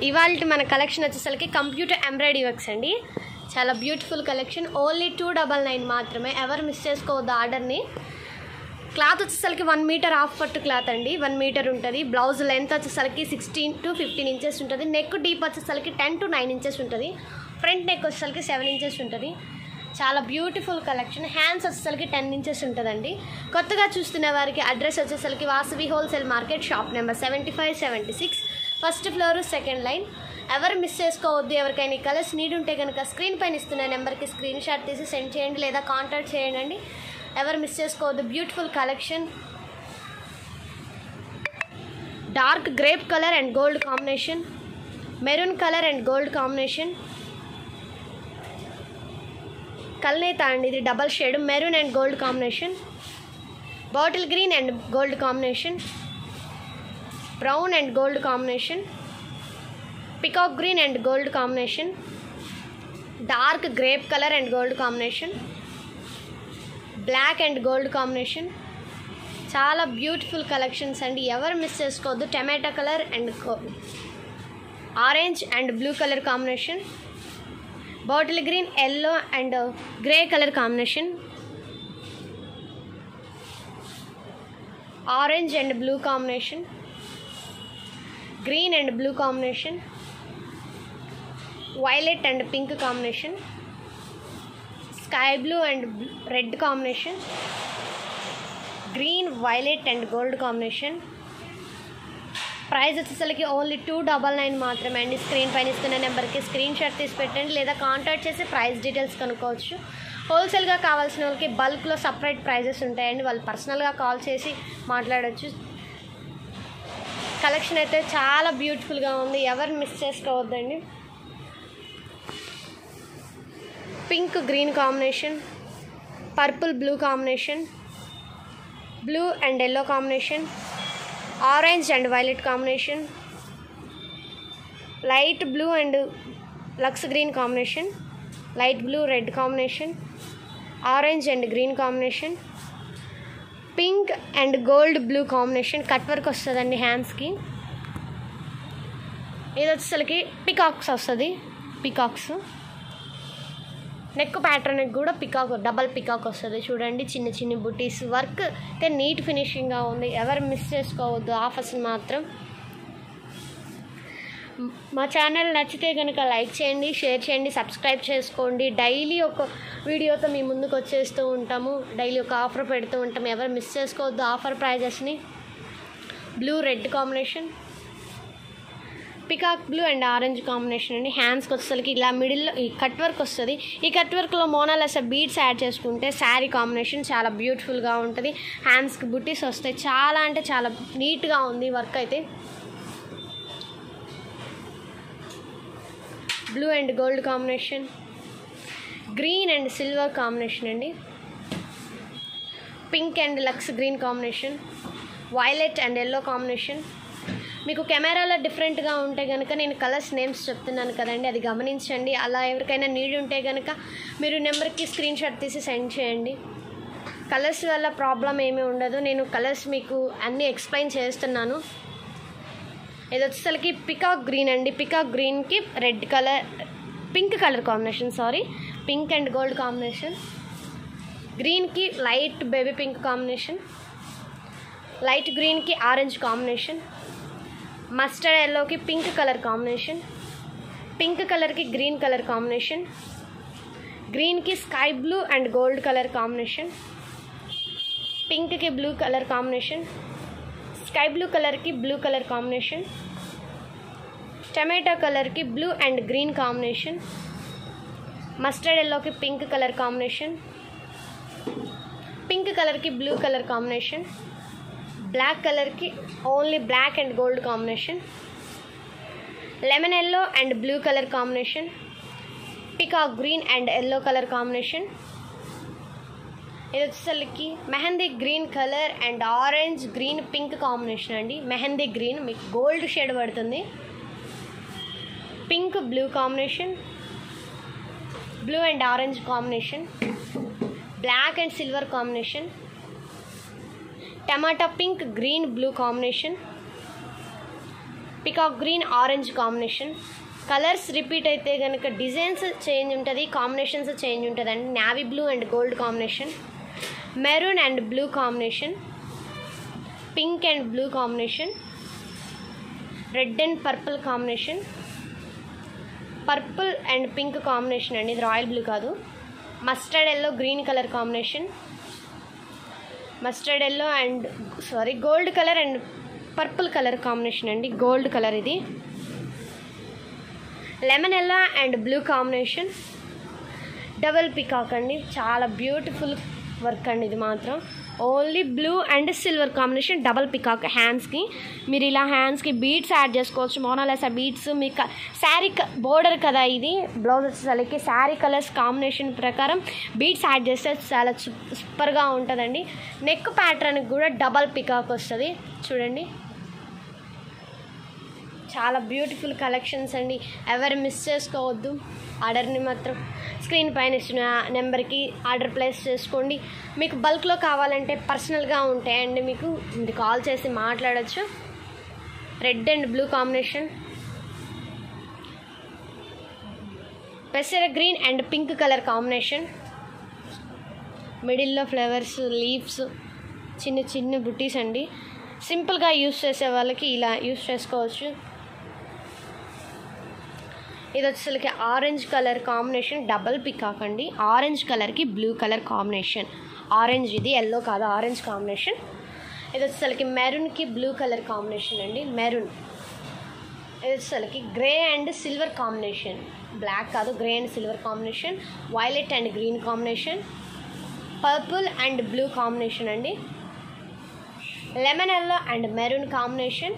ఇవాల్టి మన కలెక్షన్ వచ్చేసరికి కంప్యూటర్ ఎంబ్రాయిడరీ వర్క్స్ అండి. చాలా బ్యూటిఫుల్ కలెక్షన్. ఓన్లీ 299 మాత్రమే. ఎవరు మిస్ చేసుకోవద్దు ఆర్డర్ని. క్లాత్ వచ్చేసరికి 1 మీటర్ హాఫ్ పట్టు క్లాత్ అండి. 1 మీటర్ ఉంటుంది. బ్లౌజ్ లెంత్ వచ్చేసరికి 16 to 15 ఇంచెస్ ఉంటుంది. నెక్ డీప్ వచ్చేసరికి 10 to 9 ఇంచెస్ ఉంటుంది. ఫ్రంట్ నెక్ వచ్చేసరికి 7 ఇంచెస్ ఉంటుంది. చాలా బ్యూటిఫుల్ కలెక్షన్. హ్యాండ్స్ వచ్చేసరికి 10 ఇంచెస్ ఉంటుందండి. కొత్తగా చూస్తున్న వారికి అడ్రస్ వచ్చేసరికి Vasavi wholesale market, shop number 7576, first floor, second line. ఎవరు మిస్ చేసుకోవద్దు. ఎవరికైనా కలర్స్ నీడ్ ఉంటే కనుక స్క్రీన్ పైన ఇస్తున్న నెంబర్కి స్క్రీన్ షాట్ తీసి సెండ్ చేయండి లేదా కాంటాక్ట్ చేయండి. ఎవరు మిస్ చేసుకోవద్దు. Beautiful collection. Dark grape colour and gold combination, maroon colour and gold combination, కల్నేత అండి. ఇది double shade maroon and gold combination, bottle green and gold combination, brown and gold combination, peacock green and gold combination, dark grape colour and gold combination, black and gold combination. చాలా beautiful collections అండి. ఎవరు miss చేసుకోవద్దు. టమాటా colour and orange and blue colour combination, bottle green, yellow and grey colour combination, orange and blue combination, green and blue combination, violet and pink combination, sky blue and red combination, green, violet and gold combination. Price వచ్చేసరికి only 299 మాత్రమే అండి. Screen పైన ఇస్తున్న నెంబర్కి screen shot తీసి పెట్టండి లేదా contact చేసి ప్రైస్ డీటెయిల్స్ కనుక్కోవచ్చు. హోల్సేల్గా కావాల్సిన వాళ్ళకి బల్క్లో సపరేట్ ప్రైజెస్ ఉంటాయండి. వాళ్ళు పర్సనల్గా కాల్ చేసి మాట్లాడవచ్చు. కలెక్షన్ అయితే చాలా బ్యూటిఫుల్గా ఉంది. ఎవరు మిస్ చేసుకోవద్దండి. Pink green combination, purple blue combination, blue and yellow combination, orange and violet combination, light blue and lux green combination, light blue red combination, orange and green combination, pink and gold blue combination. Cut work వస్తుందండి హ్యాండ్స్కి. ఇది వచ్చేసరికి peacocks వస్తుంది. Peacocks neck ప్యాటర్న్కి కూడా peacock, double peacock వస్తుంది. చూడండి, చిన్న చిన్న బుటీస్ వర్క్ అయితే నీట్ ఫినిషింగ్గా ఉంది. ఎవరు మిస్ చేసుకోవద్దు ఆఫర్స్ మాత్రం. మా ఛానల్ నచ్చితే కనుక లైక్ చేయండి, షేర్ చేయండి, సబ్స్క్రైబ్ చేసుకోండి. డైలీ ఒక వీడియోతో మీ ముందుకు వచ్చేస్తూ ఉంటాము. డైలీ ఒక ఆఫర్ పెడుతూ ఉంటాము. ఎవరు మిస్ చేసుకోవద్దు ఆఫర్ ప్రైజెస్ని. Blue red combination, peacock blue and orange combination అండి. హ్యాండ్స్కి వచ్చేసరికి ఇలా మిడిల్లో ఈ కట్ వర్క్ వస్తుంది. ఈ కట్ వర్క్లో మోనాలిసా బీడ్స్ యాడ్ చేసుకుంటే శారీ కాంబినేషన్ చాలా బ్యూటిఫుల్గా ఉంటుంది. హ్యాండ్స్కి బుట్టీస్ వస్తాయి. చాలా అంటే చాలా నీట్గా ఉంది వర్క్ అయితే. Blue and gold combination, green and silver combination అండి, pink and lux green combination, violet and yellow combination. మీకు కెమెరాలో డిఫరెంట్గా ఉంటే కనుక నేను కలర్స్ నేమ్స్ చెప్తున్నాను కదండి, అది గమనించండి. అలా ఎవరికైనా నీడ్ ఉంటే కనుక మీరు నెంబర్కి స్క్రీన్ షాట్ తీసి సెండ్ చేయండి. కలర్స్ వల్ల ప్రాబ్లం ఏమీ ఉండదు. నేను కలర్స్ మీకు అన్నీ ఎక్స్ప్లెయిన్ చేస్తున్నాను. ఇది వచ్చేసరికి పికాక్ గ్రీన్ అండి. పికాక్ గ్రీన్కి red colour, pink colour combination, pink and gold combination, గ్రీన్కి light baby pink combination, light గ్రీన్కి ఆరెంజ్ కాంబినేషన్, మస్టర్డ్ ఎల్లోకి పింక్ కలర్ కాంబినేషన్, పింక్ కలర్కి గ్రీన్ కలర్ కాంబినేషన్, గ్రీన్కి sky blue and gold colour combination, పింక్కి blue colour combination, sky blue కలర్కి blue colour combination, టమాటా కలర్కి blue and green combination, mustard ఎల్లోకి pink colour combination, pink కలర్కి blue colour combination, black కలర్కి only black and gold combination, lemon yellow and blue colour combination, peacock green and yellow colour combination. ఇది వచ్చేసరికి mehndi green colour and orange green pink combination అండి. Mehndi green మీకు gold shade పడుతుంది. Pink blue combination, blue and orange combination, black and silver combination, టమాటా pink green blue combination, peacock green orange combination. Colours repeat అయితే కనుక designs change ఉంటుంది, combinations change ఉంటుంది అండి. Navy blue and gold combination, maroon and blue combination, pink and blue combination, red and purple combination, purple and pink combination అండి, ఇది royal blue కాదు. Mustard yellow green colour combination, mustard yellow and gold colour and purple colour combination అండి, gold colour ఇది. Lemon yellow and blue combination, double peacock అండి, చాలా beautiful work అండి ఇది మాత్రం. Only blue and silver combination, double peacock. హ్యాండ్స్కి మీరు ఇలా హ్యాండ్స్కి బీడ్స్ యాడ్ చేసుకోవచ్చు, మోనాలిసా బీడ్స్. మీకు శారీ బోర్డర్ కదా ఇది, బ్లౌజ్ వచ్చేసరికి శారీ కలర్స్ కాంబినేషన్ ప్రకారం బీడ్స్ యాడ్ చేస్తే చాలా సూపర్గా ఉంటుందండి. నెక్ ప్యాటర్న్కి కూడా డబల్ పికాక్ వస్తుంది చూడండి. చాలా బ్యూటిఫుల్ కలెక్షన్స్ అండి, ఎవరు మిస్ చేసుకోవద్దు. ఆర్డర్ని మాత్రం స్క్రీన్ పైన ఇస్తున్న నెంబర్కి ఆర్డర్ ప్లేస్ చేసుకోండి. మీకు బల్క్లో కావాలంటే పర్సనల్గా ఉంటాయండి, మీకు కాల్ చేసి మాట్లాడచ్చు. రెడ్ అండ్ బ్లూ కాంబినేషన్, పెసర green and pink colour combination, మిడిల్లో ఫ్లవర్స్, లీవ్స్, చిన్న చిన్న బుటీస్ అండి. సింపుల్గా యూస్ చేసే వాళ్ళకి ఇలా యూస్ చేసుకోవచ్చు. ఇది వచ్చేసరికి orange colour combination, double peacock అండి. ఆరెంజ్ కలర్కి బ్లూ కలర్ కాంబినేషన్, ఆరెంజ్ ఇది ఎల్లో కాదు, ఆరెంజ్ కాంబినేషన్. ఇది వచ్చేసరికి మెరూన్కి బ్లూ కలర్ కాంబినేషన్ అండి, మెరూన్. ఇది వచ్చేసరికి grey and silver combination, black కాదు, grey and silver combination. Violet and green combination, purple and blue combination అండి. Lemon yellow and maroon combination.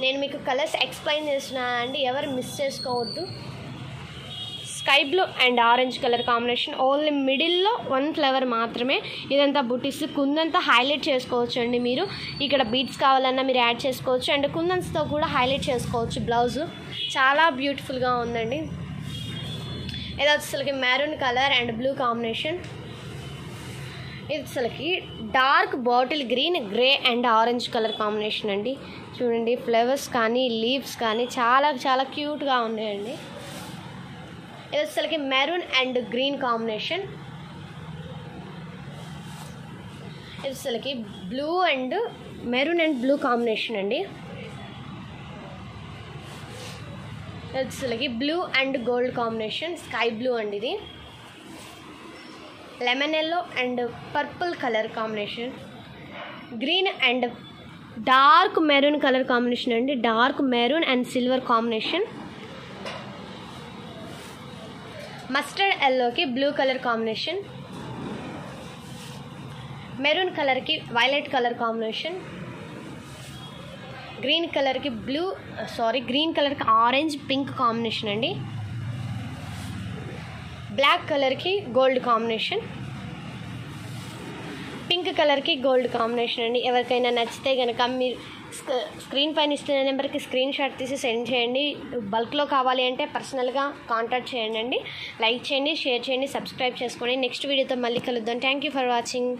నేను మీకు కలర్స్ ఎక్స్ప్లెయిన్ చేస్తున్నాను అండి, ఎవరు మిస్ చేసుకోవద్దు. Sky blue and orange colour combination, only మిడిల్లో one flower మాత్రమే. ఇదంతా బుటీస్, కుందంతా హైలైట్ చేసుకోవచ్చు అండి మీరు. ఇక్కడ బీడ్స్ కావాలన్నా మీరు యాడ్ చేసుకోవచ్చు, అండ్ కుందన్స్తో కూడా హైలైట్ చేసుకోవచ్చు బ్లౌజు. చాలా బ్యూటిఫుల్గా ఉందండి. ఇది వచ్చేసరికి maroon colour and blue combination. ఇది వచ్చేసరికి dark bottle green, grey and orange colour combination అండి. చూడండి ఫ్లవర్స్ కానీ లీవ్స్ కానీ చాలా చాలా క్యూట్గా ఉన్నాయండి. ఇది వచ్చేసరికి మెరూన్ అండ్ గ్రీన్ కాంబినేషన్. ఇది వచ్చేసరికి blue and maroon and blue combination అండి. ఇది వచ్చేసరికి blue and gold combination, sky blue అండి ఇది. Lemon yellow and purple colour combination, green and dark maroon colour combination అండి, dark maroon and silver combination. Mustard ఎల్లోకి blue colour combination, maroon కలర్కి violet colour combination, green కలర్కి green కలర్కి orange pink combination అండి. Black కలర్కి gold combination, pink కలర్కి gold combination అండి. ఎవరికైనా నచ్చితే కనుక మీరు స్క్రీన్ పైన ఇస్తున్న నెంబర్కి స్క్రీన్ షాట్ తీసి సెండ్ చేయండి. బల్క్లో కావాలి అంటే పర్సనల్గా కాంటాక్ట్ చేయండి. లైక్ చేయండి, షేర్ చేయండి, సబ్స్క్రైబ్ చేసుకోండి. నెక్స్ట్ వీడియోతో మళ్ళీ కలుద్దాం. Thank you for watching.